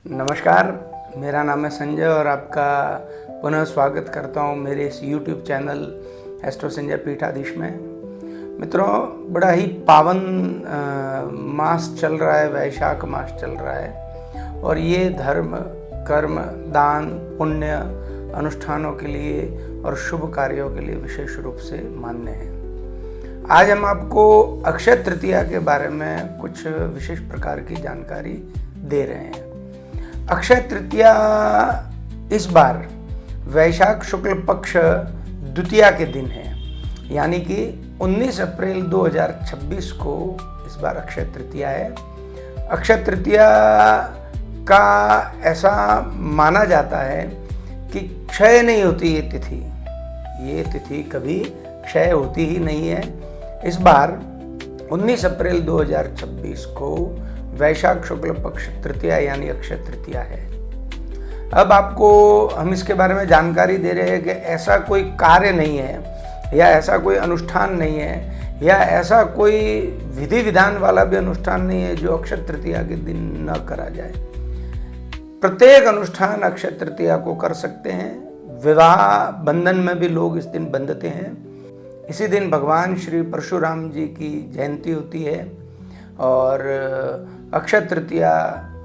नमस्कार, मेरा नाम है संजय और आपका पुनः स्वागत करता हूं मेरे इस YouTube चैनल एस्ट्रो संजय पीठाधीश में। मित्रों, बड़ा ही पावन मास चल रहा है, वैशाख मास चल रहा है और ये धर्म, कर्म, दान, पुण्य, अनुष्ठानों के लिए और शुभ कार्यों के लिए विशेष रूप से मान्य है। आज हम आपको अक्षय तृतीया के बारे में कुछ विशेष प्रकार की जानकारी दे रहे हैं। अक्षय तृतीया इस बार वैशाख शुक्ल पक्ष द्वितीया के दिन है, यानी कि 19 अप्रैल 2026 को इस बार अक्षय तृतीया है। अक्षय तृतीया का ऐसा माना जाता है कि क्षय नहीं होती ये तिथि कभी क्षय होती ही नहीं है। इस बार 19 अप्रैल 2026 को वैशाख शुक्ल पक्ष तृतीया यानी अक्षय तृतीया है। अब आपको हम इसके बारे में जानकारी दे रहे हैं कि ऐसा कोई कार्य नहीं है या ऐसा कोई अनुष्ठान नहीं है या ऐसा कोई विधि विधान वाला भी अनुष्ठान नहीं है जो अक्षय तृतीया के दिन न करा जाए। प्रत्येक अनुष्ठान अक्षय तृतीया को कर सकते हैं। विवाह बंधन में भी लोग इस दिन बंधते हैं। इसी दिन भगवान श्री परशुराम जी की जयंती होती है और अक्षय तृतीया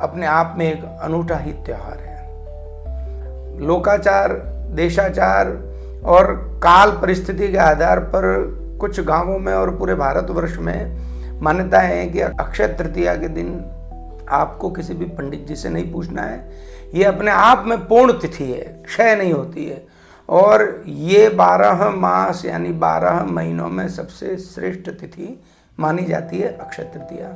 अपने आप में एक अनूठा ही त्यौहार है। लोकाचार, देशाचार और काल परिस्थिति के आधार पर कुछ गांवों में और पूरे भारतवर्ष में मान्यता है कि अक्षय तृतीया के दिन आपको किसी भी पंडित जी से नहीं पूछना है। ये अपने आप में पूर्ण तिथि है, क्षय नहीं होती है और ये 12 मास यानी 12 महीनों में सबसे श्रेष्ठ तिथि मानी जाती है अक्षय तृतीया।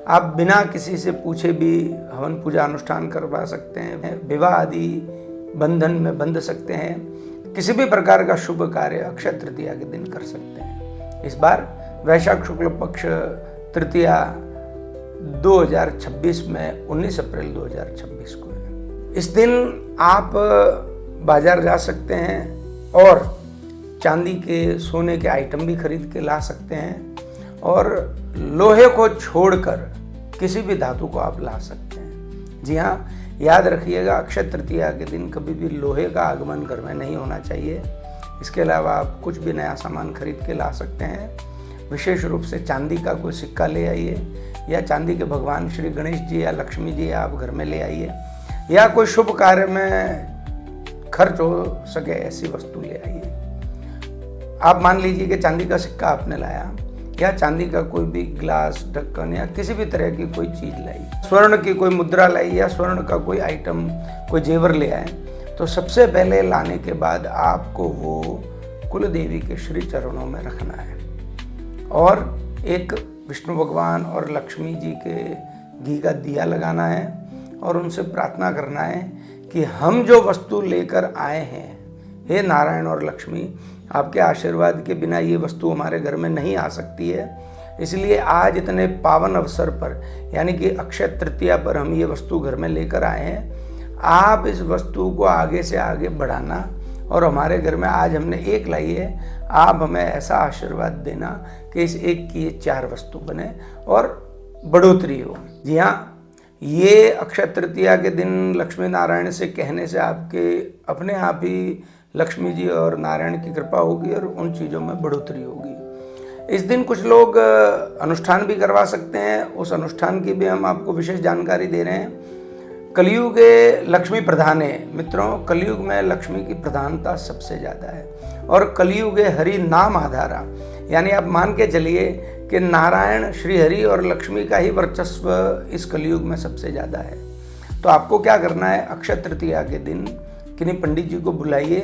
आप बिना किसी से पूछे भी हवन पूजा अनुष्ठान करवा सकते हैं, विवाह आदि बंधन में बंध सकते हैं, किसी भी प्रकार का शुभ कार्य अक्षय तृतीया के दिन कर सकते हैं। इस बार वैशाख शुक्ल पक्ष तृतीया 2026 में 19 अप्रैल 2026 को है। इस दिन आप बाजार जा सकते हैं और चांदी के, सोने के आइटम भी खरीद के ला सकते हैं और लोहे को छोड़कर किसी भी धातु को आप ला सकते हैं। जी हाँ, याद रखिएगा, अक्षय तृतीया के दिन कभी भी लोहे का आगमन घर में नहीं होना चाहिए। इसके अलावा आप कुछ भी नया सामान खरीद के ला सकते हैं। विशेष रूप से चांदी का कोई सिक्का ले आइए या चांदी के भगवान श्री गणेश जी या लक्ष्मी जी आप घर में ले आइए या कोई शुभ कार्य में खर्च हो सके ऐसी वस्तु ले आइए। आप मान लीजिए कि चांदी का सिक्का आपने लाया या चांदी का कोई भी ग्लास, ढक्कन या किसी भी तरह की कोई चीज़ लाई, स्वर्ण की कोई मुद्रा लाई या स्वर्ण का कोई आइटम, कोई जेवर ले आए, तो सबसे पहले लाने के बाद आपको वो कुल देवी के श्री चरणों में रखना है और एक विष्णु भगवान और लक्ष्मी जी के घी का दिया लगाना है और उनसे प्रार्थना करना है कि हम जो वस्तु लेकर आए हैं, हे नारायण और लक्ष्मी, आपके आशीर्वाद के बिना ये वस्तु हमारे घर में नहीं आ सकती है। इसलिए आज इतने पावन अवसर पर यानी कि अक्षय तृतीया पर हम ये वस्तु घर में लेकर आए हैं। आप इस वस्तु को आगे से आगे बढ़ाना और हमारे घर में आज हमने एक लाई है, आप हमें ऐसा आशीर्वाद देना कि इस एक की ये 4 वस्तु बने और बढ़ोतरी हो। जी हाँ, ये अक्षय तृतीया के दिन लक्ष्मी नारायण से कहने से आपके अपने आप ही लक्ष्मी जी और नारायण की कृपा होगी और उन चीज़ों में बढ़ोतरी होगी। इस दिन कुछ लोग अनुष्ठान भी करवा सकते हैं। उस अनुष्ठान की भी हम आपको विशेष जानकारी दे रहे हैं। कलयुग लक्ष्मी प्रधान है। मित्रों, कलयुग में लक्ष्मी की प्रधानता सबसे ज़्यादा है और कलयुग हरि नाम आधारा, यानी आप मान के चलिए कि नारायण, श्री हरि और लक्ष्मी का ही वर्चस्व इस कलयुग में सबसे ज़्यादा है। तो आपको क्या करना है, अक्षय तृतीया के दिन किन्हीं पंडित जी को बुलाइए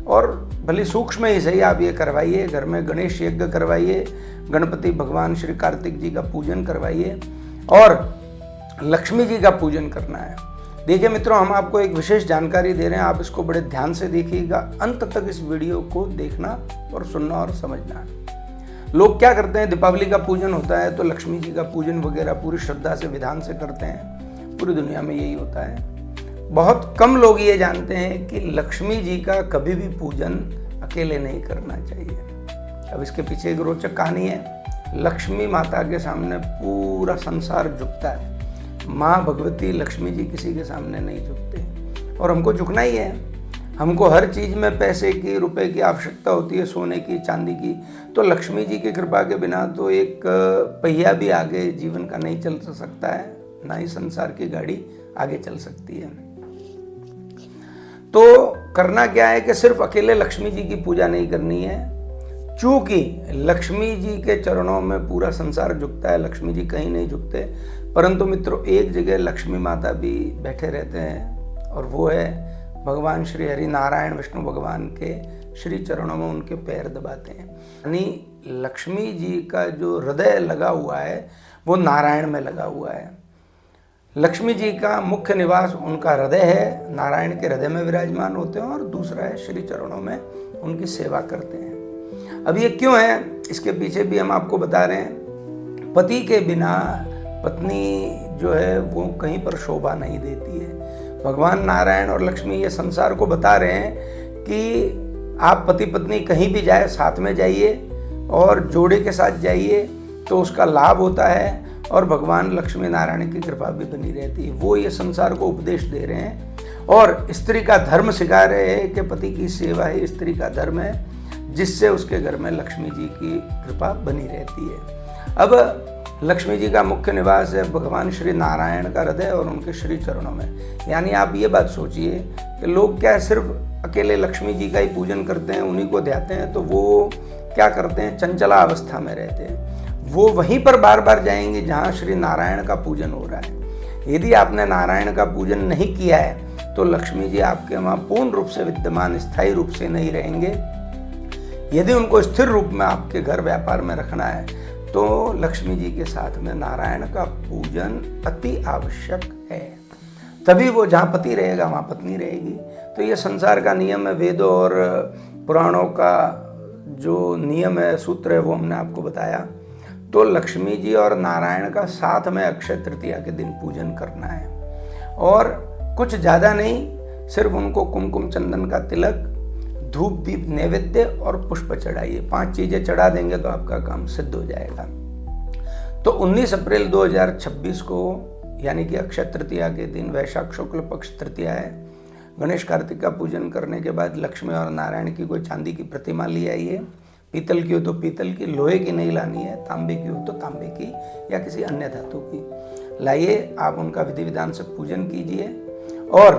और भले सूक्ष्म ही सही आप ये करवाइए। घर में गणेश यज्ञ करवाइए, गणपति भगवान श्री कार्तिक जी का पूजन करवाइए और लक्ष्मी जी का पूजन करना है। देखिए मित्रों, हम आपको एक विशेष जानकारी दे रहे हैं, आप इसको बड़े ध्यान से देखिएगा, अंत तक इस वीडियो को देखना और सुनना और समझना। लोग क्या करते हैं, दीपावली का पूजन होता है तो लक्ष्मी जी का पूजन वगैरह पूरी श्रद्धा से, विधान से करते हैं। पूरी दुनिया में यही होता है। बहुत कम लोग ये जानते हैं कि लक्ष्मी जी का कभी भी पूजन अकेले नहीं करना चाहिए। अब इसके पीछे एक रोचक कहानी है। लक्ष्मी माता के सामने पूरा संसार झुकता है, माँ भगवती लक्ष्मी जी किसी के सामने नहीं झुकते, और हमको झुकना ही है। हमको हर चीज़ में पैसे की, रुपए की आवश्यकता होती है, सोने की, चांदी की। तो लक्ष्मी जी की कृपा के बिना तो एक पहिया भी आगे जीवन का नहीं चल सकता है, ना ही संसार की गाड़ी आगे चल सकती है। तो करना क्या है कि सिर्फ अकेले लक्ष्मी जी की पूजा नहीं करनी है। चूंकि लक्ष्मी जी के चरणों में पूरा संसार झुकता है, लक्ष्मी जी कहीं नहीं झुकते, परंतु मित्रों एक जगह लक्ष्मी माता भी बैठे रहते हैं, और वो है भगवान श्री हरि नारायण विष्णु भगवान के श्री चरणों में उनके पैर दबाते हैं। यानी लक्ष्मी जी का जो हृदय लगा हुआ है वो नारायण में लगा हुआ है। लक्ष्मी जी का मुख्य निवास उनका हृदय है, नारायण के हृदय में विराजमान होते हैं, और दूसरा है श्री चरणों में उनकी सेवा करते हैं। अब ये क्यों है, इसके पीछे भी हम आपको बता रहे हैं। पति के बिना पत्नी जो है वो कहीं पर शोभा नहीं देती है। भगवान नारायण और लक्ष्मी ये संसार को बता रहे हैं कि आप पति पत्नी कहीं भी जाए साथ में जाइए, और जोड़े के साथ जाइए तो उसका लाभ होता है, और भगवान लक्ष्मी नारायण की कृपा भी बनी रहती है। वो ये संसार को उपदेश दे रहे हैं, और स्त्री का धर्म सिखा रहे हैं कि पति की सेवा ही स्त्री का धर्म है, जिससे उसके घर में लक्ष्मी जी की कृपा बनी रहती है। अब लक्ष्मी जी का मुख्य निवास है भगवान श्री नारायण का हृदय और उनके श्री चरणों में। यानी आप ये बात सोचिए कि लोग क्या सिर्फ अकेले लक्ष्मी जी का ही पूजन करते हैं, उन्हीं को ध्याते हैं, तो वो क्या करते हैं, चंचला अवस्था में रहते हैं। वो वहीं पर बार बार जाएंगे जहाँ श्री नारायण का पूजन हो रहा है। यदि आपने नारायण का पूजन नहीं किया है तो लक्ष्मी जी आपके वहाँ पूर्ण रूप से विद्यमान, स्थायी रूप से नहीं रहेंगे। यदि उनको स्थिर रूप में आपके घर व्यापार में रखना है तो लक्ष्मी जी के साथ में नारायण का पूजन अति आवश्यक है। तभी वो जहाँ पति रहेगा वहाँ पत्नी रहेगी। तो ये संसार का नियम है, वेदों और पुराणों का जो नियम है, सूत्र है, वो हमने आपको बताया। तो लक्ष्मी जी और नारायण का साथ में अक्षय तृतीया के दिन पूजन करना है, और कुछ ज़्यादा नहीं, सिर्फ उनको कुमकुम चंदन का तिलक, धूप दीप नैवेद्य और पुष्प चढ़ाइए। 5 चीज़ें चढ़ा देंगे तो आपका काम सिद्ध हो जाएगा। तो 19 अप्रैल 2026 को यानी कि अक्षय तृतीया के दिन, वैशाख शुक्ल पक्ष तृतीया है, गणेश कार्तिक का पूजन करने के बाद लक्ष्मी और नारायण की कोई चांदी की प्रतिमा ले आइए। पीतल की हो तो पीतल की, लोहे की नहीं लानी है, तांबे की हो तो तांबे की या किसी अन्य धातु की लाइए। आप उनका विधि विधान से पूजन कीजिए और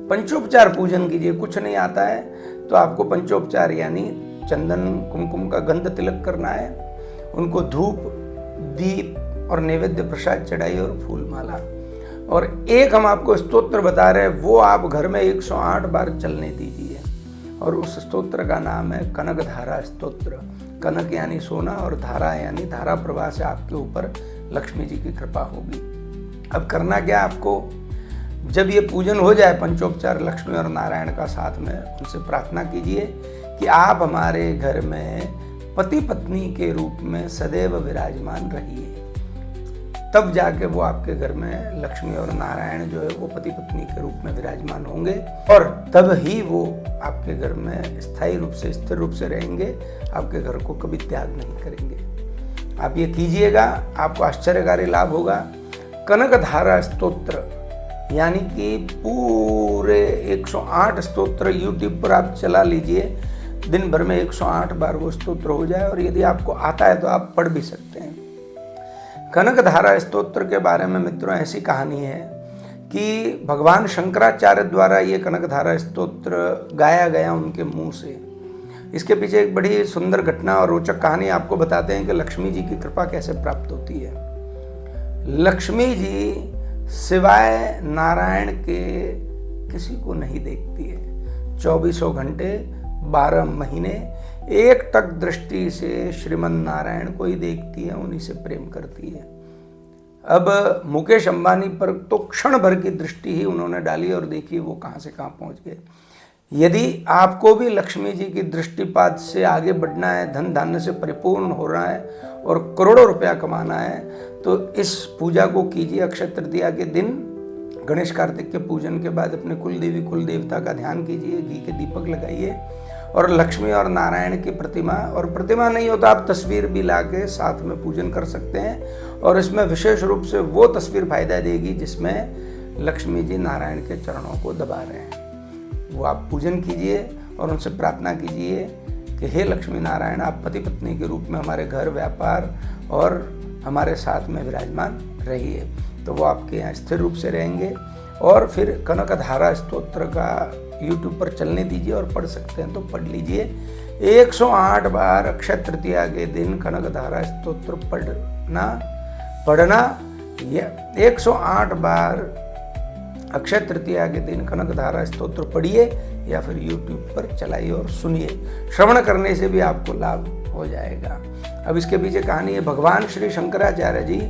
पंचोपचार पूजन कीजिए। कुछ नहीं आता है तो आपको पंचोपचार यानी चंदन कुमकुम का गंध तिलक करना है, उनको धूप दीप और नैवेद्य प्रसाद चढ़ाइए और फूल माला। और एक हम आपको स्तोत्र बता रहे हैं, वो आप घर में 108 बार चलने दीजिए, और उस स्तोत्र का नाम है कनक धारा स्तोत्र। कनक यानी सोना और धारा यानी धारा प्रवाह से आपके ऊपर लक्ष्मी जी की कृपा होगी। अब करना क्या आपको, जब ये पूजन हो जाए पंचोपचार लक्ष्मी और नारायण का साथ में, उनसे प्रार्थना कीजिए कि आप हमारे घर में पति पत्नी के रूप में सदैव विराजमान रहिए। तब जाके वो आपके घर में लक्ष्मी और नारायण जो है वो पति पत्नी के रूप में विराजमान होंगे, और तब ही वो आपके घर में स्थायी रूप से, स्थिर रूप से रहेंगे, आपके घर को कभी त्याग नहीं करेंगे। आप ये कीजिएगा, आपको आश्चर्यकारी लाभ होगा। कनक धारा स्तोत्र यानी कि पूरे 108 स्तोत्र यूट्यूब पर आप चला लीजिए, दिन भर में 108 बार वो स्तोत्र हो जाए, और यदि आपको आता है तो आप पढ़ भी सकते हैं। कनक धारा स्तोत्र के बारे में मित्रों ऐसी कहानी है कि भगवान शंकराचार्य द्वारा ये कनक धारा स्तोत्र गाया गया उनके मुंह से। इसके पीछे एक बड़ी सुंदर घटना और रोचक कहानी आपको बताते हैं कि लक्ष्मी जी की कृपा कैसे प्राप्त होती है। लक्ष्मी जी सिवाय नारायण के किसी को नहीं देखती है। 24 घंटे 12 महीने एक टक दृष्टि से श्रीमन नारायण को ही देखती है, उन्हीं से प्रेम करती है। अब मुकेश अंबानी पर तो क्षण भर की दृष्टि ही उन्होंने डाली और देखी वो कहाँ से कहाँ पहुँच गए। यदि आपको भी लक्ष्मी जी की दृष्टिपात से आगे बढ़ना है, धन धान्य से परिपूर्ण हो रहा है और करोड़ों रुपया कमाना है, तो इस पूजा को कीजिए। अक्षय तृतीया के दिन गणेश कार्तिक के पूजन के बाद अपने कुल देवी कुल देवता का ध्यान कीजिए, घी के दीपक लगाइए, और लक्ष्मी और नारायण की प्रतिमा, और प्रतिमा नहीं हो तो आप तस्वीर भी ला के साथ में पूजन कर सकते हैं। और इसमें विशेष रूप से वो तस्वीर फायदा देगी जिसमें लक्ष्मी जी नारायण के चरणों को दबा रहे हैं। वो आप पूजन कीजिए और उनसे प्रार्थना कीजिए कि हे लक्ष्मी नारायण, आप पति पत्नी के रूप में हमारे घर, व्यापार और हमारे साथ में विराजमान रहिए। तो वो आपके यहाँ स्थिर रूप से रहेंगे। और फिर कनकधारा स्तोत्र का YouTube पर चलने दीजिए और पढ़ सकते हैं तो पढ़ लीजिए। 108 बार अक्षय तृतीया के दिन कनकधारा स्तोत्र पढ़ना 108 बार अक्षय तृतीया के दिन कनकधारा स्तोत्र पढ़िए या फिर YouTube पर चलाइए और सुनिए। श्रवण करने से भी आपको लाभ हो जाएगा। अब इसके पीछे कहानी है, भगवान श्री शंकराचार्य जी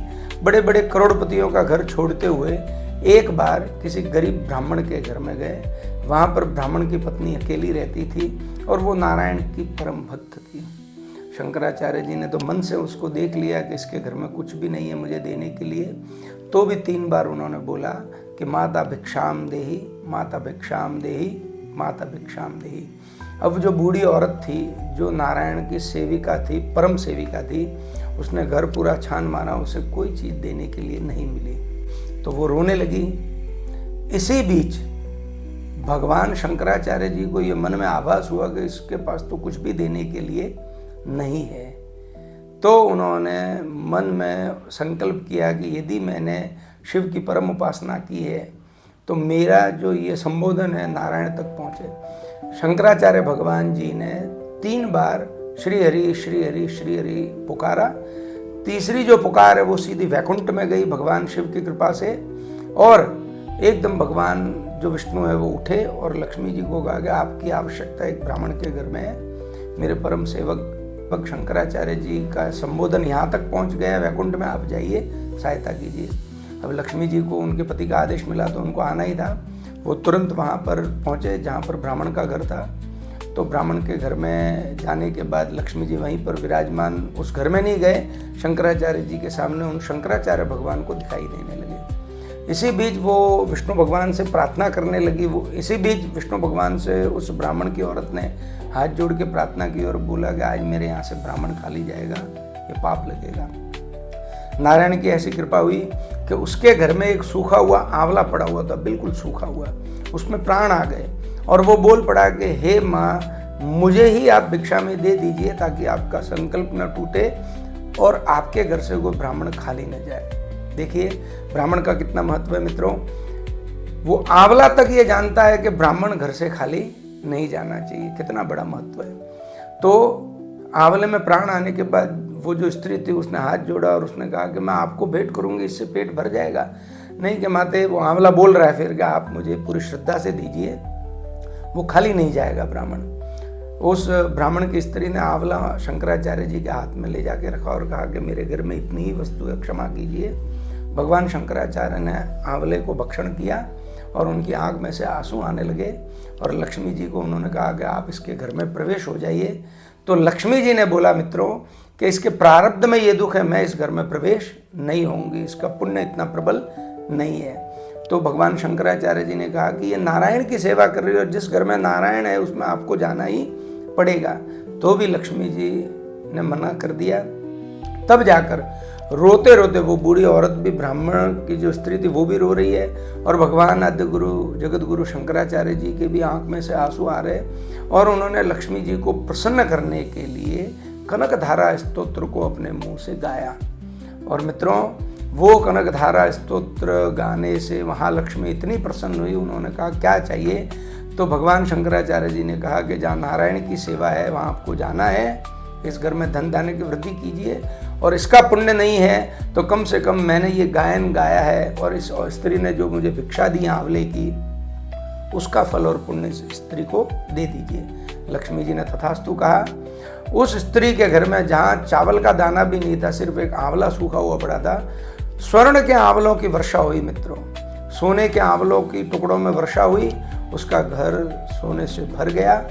बड़े बड़े करोड़पतियों का घर छोड़ते हुए एक बार किसी गरीब ब्राह्मण के घर में गए। वहाँ पर ब्राह्मण की पत्नी अकेली रहती थी और वो नारायण की परम भक्त थी। शंकराचार्य जी ने तो मन से उसको देख लिया कि इसके घर में कुछ भी नहीं है मुझे देने के लिए, तो भी 3 बार उन्होंने बोला कि माता भिक्षाम देही, माता भिक्षाम देही, माता भिक्षाम देही। अब जो बूढ़ी औरत थी, जो नारायण की सेविका थी, परम सेविका थी, उसने घर पूरा छान मारा, उसे कोई चीज़ देने के लिए नहीं मिली। तो वो रोने लगी। इसी बीच भगवान शंकराचार्य जी को ये मन में आभास हुआ कि इसके पास तो कुछ भी देने के लिए नहीं है। तो उन्होंने मन में संकल्प किया कि यदि मैंने शिव की परम उपासना की है तो मेरा जो ये संबोधन है नारायण तक पहुँचे। शंकराचार्य भगवान जी ने 3 बार श्री हरि श्री हरि श्री हरि पुकारा। तीसरी जो पुकार है वो सीधी वैकुंठ में गई भगवान शिव की कृपा से, और एकदम भगवान जो विष्णु है वो उठे और लक्ष्मी जी को कहा कि आपकी आवश्यकता एक ब्राह्मण के घर में है। मेरे परम सेवक शंकराचार्य जी का संबोधन यहाँ तक पहुँच गया वैकुंठ में, आप जाइए सहायता कीजिए। अब लक्ष्मी जी को उनके पति का आदेश मिला तो उनको आना ही था। वो तुरंत वहाँ पर पहुँचे जहाँ पर ब्राह्मण का घर था। तो ब्राह्मण के घर में जाने के बाद लक्ष्मी जी वहीं पर विराजमान, उस घर में नहीं गए, शंकराचार्य जी के सामने उन शंकराचार्य भगवान को दिखाई देने लगे। इसी बीच वो विष्णु भगवान से प्रार्थना करने लगी। इसी बीच विष्णु भगवान से उस ब्राह्मण की औरत ने हाथ जोड़ के प्रार्थना की और बोला कि आज मेरे यहाँ से ब्राह्मण खाली जाएगा, ये पाप लगेगा। नारायण की ऐसी कृपा हुई कि उसके घर में एक सूखा हुआ आंवला पड़ा हुआ था, बिल्कुल सूखा हुआ, उसमें प्राण आ गए और वो बोल पड़ा कि हे माँ, मुझे ही आप भिक्षा में दे दीजिए ताकि आपका संकल्प न टूटे और आपके घर से कोई ब्राह्मण खाली न जाए। देखिए ब्राह्मण का कितना महत्व है मित्रों। वो आंवला तक ये जानता है कि ब्राह्मण घर से खाली नहीं जाना चाहिए, कितना बड़ा महत्व है। तो आंवले में प्राण आने के बाद वो जो स्त्री थी उसने हाथ जोड़ा और उसने कहा कि मैं आपको भेंट करूंगी, इससे पेट भर जाएगा। नहीं कि माते, वो आंवला बोल रहा है फिर कि आप मुझे पूरी श्रद्धा से दीजिए, वो खाली नहीं जाएगा ब्राह्मण। उस ब्राह्मण की स्त्री ने आंवला शंकराचार्य जी के हाथ में ले जाके रखा और कहा कि मेरे घर में इतनी ही वस्तु है, क्षमा कीजिए। भगवान शंकराचार्य ने आंवले को भक्षण किया और उनकी आंख में से आंसू आने लगे और लक्ष्मी जी को उन्होंने कहा कि आप इसके घर में प्रवेश हो जाइए। तो लक्ष्मी जी ने बोला मित्रों कि इसके प्रारब्ध में ये दुख है, मैं इस घर में प्रवेश नहीं होंगी, इसका पुण्य इतना प्रबल नहीं है। तो भगवान शंकराचार्य जी ने कहा कि ये नारायण की सेवा कर रही है और जिस घर में नारायण है उसमें आपको जाना ही पड़ेगा। तो भी लक्ष्मी जी ने मना कर दिया। तब जाकर रोते रोते वो बूढ़ी औरत भी, ब्राह्मण की जो स्त्री थी वो भी रो रही है और भगवान आद्य गुरु जगत गुरु शंकराचार्य जी के भी आंख में से आंसू आ रहे और उन्होंने लक्ष्मी जी को प्रसन्न करने के लिए कनकधारा स्तोत्र को अपने मुंह से गाया। और मित्रों वो कनकधारा स्तोत्र गाने से महालक्ष्मी इतनी प्रसन्न हुई, उन्होंने कहा क्या चाहिए। तो भगवान शंकराचार्य जी ने कहा कि जहाँ नारायण की सेवा है वहाँ आपको जाना है, इस घर में धन धान्य की वृद्धि कीजिए और इसका पुण्य नहीं है तो कम से कम मैंने ये गायन गाया है और इस स्त्री ने जो मुझे भिक्षा दी आंवले की, उसका फल और पुण्य इस स्त्री को दे दीजिए। लक्ष्मी जी ने तथास्तु कहा। उस स्त्री के घर में जहाँ चावल का दाना भी नहीं था, सिर्फ एक आंवला सूखा हुआ पड़ा था, स्वर्ण के आंवलों की वर्षा हुई मित्रों, सोने के आंवलों की टुकड़ों में वर्षा हुई। उसका घर सोने से भर गया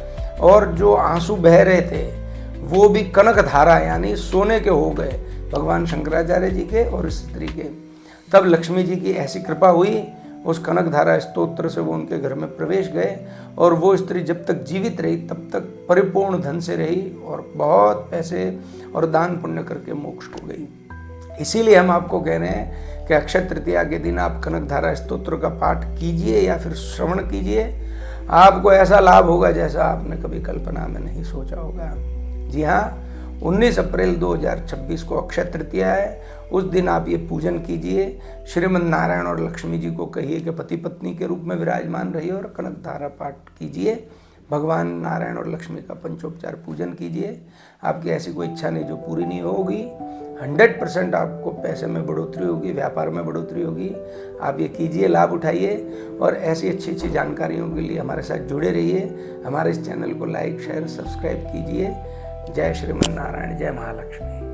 और जो आंसू बह रहे थे वो भी कनक धारा यानी सोने के हो गए, भगवान शंकराचार्य जी के और स्त्री के। तब लक्ष्मी जी की ऐसी कृपा हुई, उस कनक धारा स्तोत्र से वो उनके घर में प्रवेश गए और वो स्त्री जब तक जीवित रही तब तक परिपूर्ण धन से रही और बहुत पैसे और दान पुण्य करके मोक्ष को गई। इसीलिए हम आपको कह रहे हैं कि अक्षय तृतीया के दिन आप कनकधारा स्तोत्र का पाठ कीजिए या फिर श्रवण कीजिए। आपको ऐसा लाभ होगा जैसा आपने कभी कल्पना में नहीं सोचा होगा। जी हाँ, 19 अप्रैल 2026 को अक्षय तृतीया है। उस दिन आप ये पूजन कीजिए। श्रीमन नारायण और लक्ष्मी जी को कहिए कि पति पत्नी के रूप में विराजमान रहिए और कनकधारा पाठ कीजिए। भगवान नारायण और लक्ष्मी का पंचोपचार पूजन कीजिए। आपकी ऐसी कोई इच्छा नहीं जो पूरी नहीं होगी। 100% आपको पैसे में बढ़ोतरी होगी, व्यापार में बढ़ोतरी होगी। आप ये कीजिए, लाभ उठाइए और ऐसी अच्छी अच्छी जानकारियों के लिए हमारे साथ जुड़े रहिए। हमारे इस चैनल को लाइक शेयर सब्सक्राइब कीजिए। जय श्रीमन नारायण, जय महालक्ष्मी।